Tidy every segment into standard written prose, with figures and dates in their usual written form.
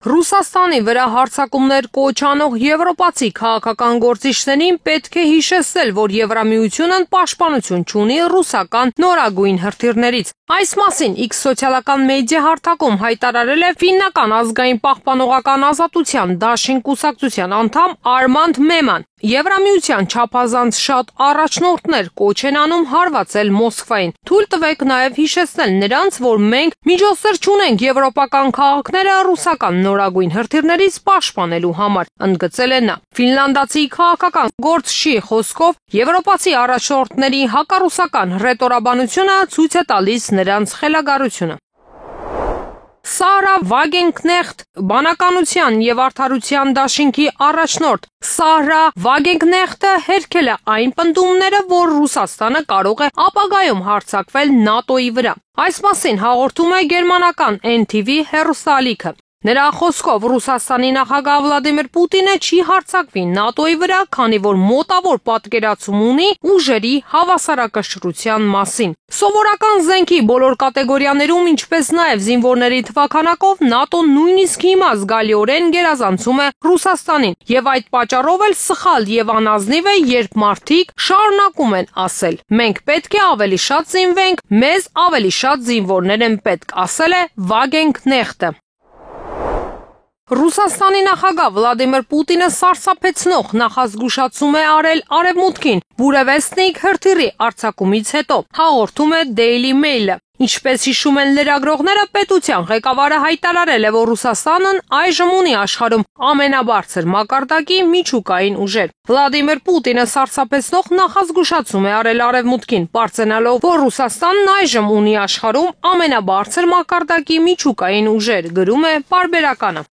Ռուսաստանի վրա հարձակումներ կոչ անող եվրոպացի քաղաքական գործիչներին պետք է հիշեցնել, որ Եվրամիությունն պաշտպանություն չունի ռուսական նորագույն հրթիռներից։ Այս մասին X սոցիալական մեդիա հարթակում հայտարարել է ֆիննական ազգային պահպանողական ազատության դաշին կուսակցության անդամ Արմանդ Մեման։ Եվրամիության չափազանց շատ առաջնորդներ կոչ են անում հարվածել Մոսկվային։ Թույլ տվեք նաև հիշեցնել նրանց, որ մենք միջոցներ չունենք եվրոպական քաղաքները ռուսական նորագույն հրթիռներից պաշտպանելու համար, ընդգծել է նա։ Ֆինլանդացի քաղաքական գործչի խոսքով եվրոպացի առաջնորդների հակառուսական ռետորաբանությունը ցույց է տալիս նրանց խելագարությունը։ Սահրա Վագենքնեխտ բանականության եւ արդարության դաշինքի առաջնորդ Սահրա Վագենքնեխտը հերքել է այն պնդումները, որ Ռուսաստանը կարող է ապագայում հարձակվել ՆԱՏՕ-ի վրա։ Այս մասին հաղորդում է գերմանական NTV հեռուստաալիքը։ Նրա խոսքով Ռուսաստանի նախագահ Վլադիմիր Պուտինը չի հարձակվի ՆԱՏՕ-ի վրա, քանի որ մոտավոր պատկերացում ունի ուժերի հավասարակշռության մասին։ Սովորական զենքի բոլոր կատեգորիաներում, ինչպես նաև զինվորների թվաքանակով ՆԱՏՕ-ն նույնիսկ հիմա զգալիորեն գերազանցում է Ռուսաստանին, եւ այդ պատճառով էլ սխալ եւ անազնիվ է, երբ մարդիկ շարունակում են ասել. «Մենք պետք է ավելի շատ զինվենք, մեզ ավելի շատ զինվորներ են պետք», ասել է Վագենքնեխտը։ Ռուսաստանի նախագահ Վլադիմիր Պուտինը սարսափեցնող նախազգուշացում է արել Արևմուտքին Բուրևեստնիկ հրթիռի արձակումից հետո, հաղորդում է Daily Mail-ը։ Ինչպես հիշում են լրագրողները, պետության ղեկավարը հայտարարել է, որ Ռուսաստանն այժմ ունի աշխարհում ամենաբարձր մակարդակի միջուկային ուժեր։ Վլադիմիր Պուտինը սարսափեցնող նախազգուշացում է արել Արևմուտքին, պարզենալով, որ Ռուսաստանն այժմ ունի աշխարհում ամենաբարձր մակարդակի միջուկային ուժեր, գրում է պարբերականը։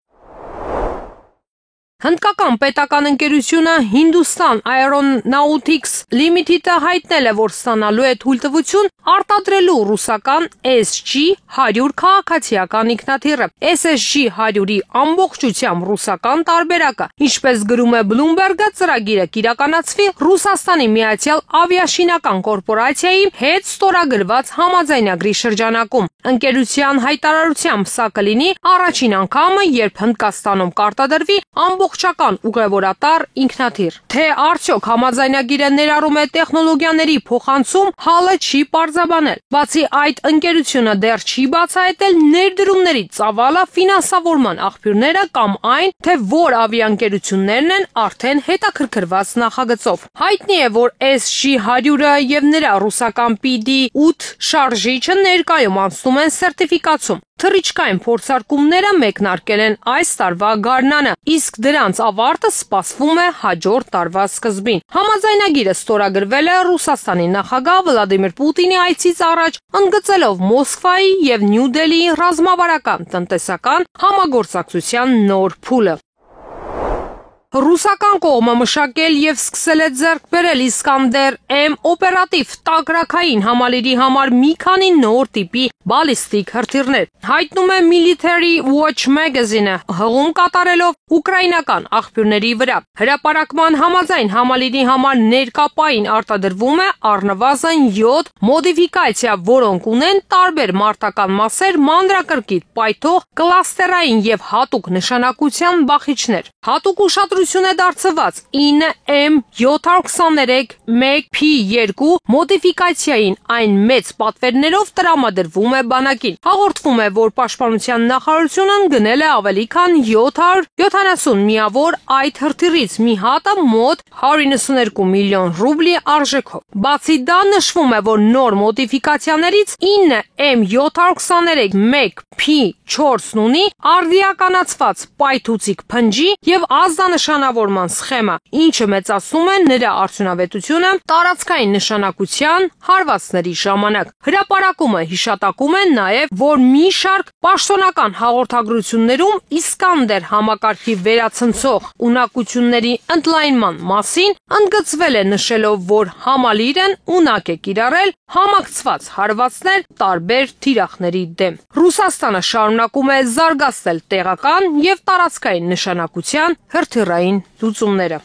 Հնդկական պետական ընկերությունը Hindustan Aeronautics Limited-ը հայտնել է, որ ստանալու է թույլտվություն արտադրելու ռուսական SG-100 քաղաքացիական ինքնաթիռը։ SSG-100-ի ամբողջությամբ ռուսական տարբերակը, ինչպես գրում է Bloomberg-ը, ծրագիրը կիրականացվի Ռուսաստանի Միացյալ ավիաշինական կորպորացիայի հետ ստորագրված համաձայնագրի շրջանակում։ Ընկերության հայտարարությամբ սա կլինի առաջին անգամը, երբ Հնդկաստանում կարտադրվի ամբողջական ուղևորատար ինքնաթիռ։ Թե արդյոք համաձայնագիրը ներառում է տեխնոլոգիաների փոխանցում, հալը չի պարզաբանել։ Բացի այդ, ընկերությունը դեռ չի բացահայտել ներդրումների ծավալը, ֆինանսավորման աղբյուրները կամ այն, թե որ ավիաընկերություններն են արդեն հետաքրքրված նախագծով։ Հայտնի է, որ SG-100-ը եւ նրա ռուսական PD-8 շարժիչը ներկայում անցնում են սերտիֆիկացում։ Թռիչքային փորձարկումները մեկնարկել են այս տարվա գարնանը, իսկ դրանց ավարտը սպասվում է հաջորդ տարվա սկզբին։ Համաձայնագիրը ստորագրվել է Ռուսաստանի նախագահ Վլադիմիր Պուտինի այցից առաջ, ընդգծելով Մոսկվայի եւ Նյու Դելիի ռազմավարական տնտեսական համագործակցության նոր փուլը։ Ռուսական կողմը մշակել եւ սկսել է ձեռք բերել Իսկանդեր-M օպերատիվ տակրաքային համալիրի համար մի քանի նոր տիպի բալիստիկ հրթիռներ։ Հայտնում է Military Watch Magazine-ը, հղում կատարելով ուկրաինական աղբյուրների վրա։ Հրապարակման համաձայն համալիրի համար ներկապային արտադրվում է առնվազն 7 մոդիֆիկացիա, որոնք ունեն տարբեր մարտական մասեր, մանրակրկիտ պայթող, կլաստերային եւ հատուկ նշանակության բախիչներ։ Հատուկ ուշադրություն է դարձված 9M723 1P2 մոդիֆիկացիային, այն մեծ պատվերներով տրամադրվում է բանակին։ Հաղորդվում է, որ Պաշտպանության նախարարությունն գնել է ավելի քան 770 միավոր այդ հրթիռից, մի հատը մոտ 192 միլիոն ռուբլի արժեքով։ Բացի դա, նշվում է, որ նոր մոդիֆիկացիաներից 9M723 1P4-ն ունի արդիականացված պայթուցիկ փնջի եւ ազդանշանավորման սխեմա, ինչը մեծացնում է նրա արդյունավետությունը տարածքային նշանակության հարվածների ժամանակ։ Հրապարակումը հիշատակում է նաև, որ մի շարք պաշտոնական հաղորդագրություններում Իսկանդեր համակարգի վերացնցող ունակությունների ընդլայնման մասին ընդգծվել է, նշելով, որ համալիրն ունակ է կիրառել համակցված հարվածներ տարբեր թիրախների դեմ։ Ռուսաստանը շարունակում է զարգացնել տեղական եւ տարածքային նշանակության հրթիռային լուծումները։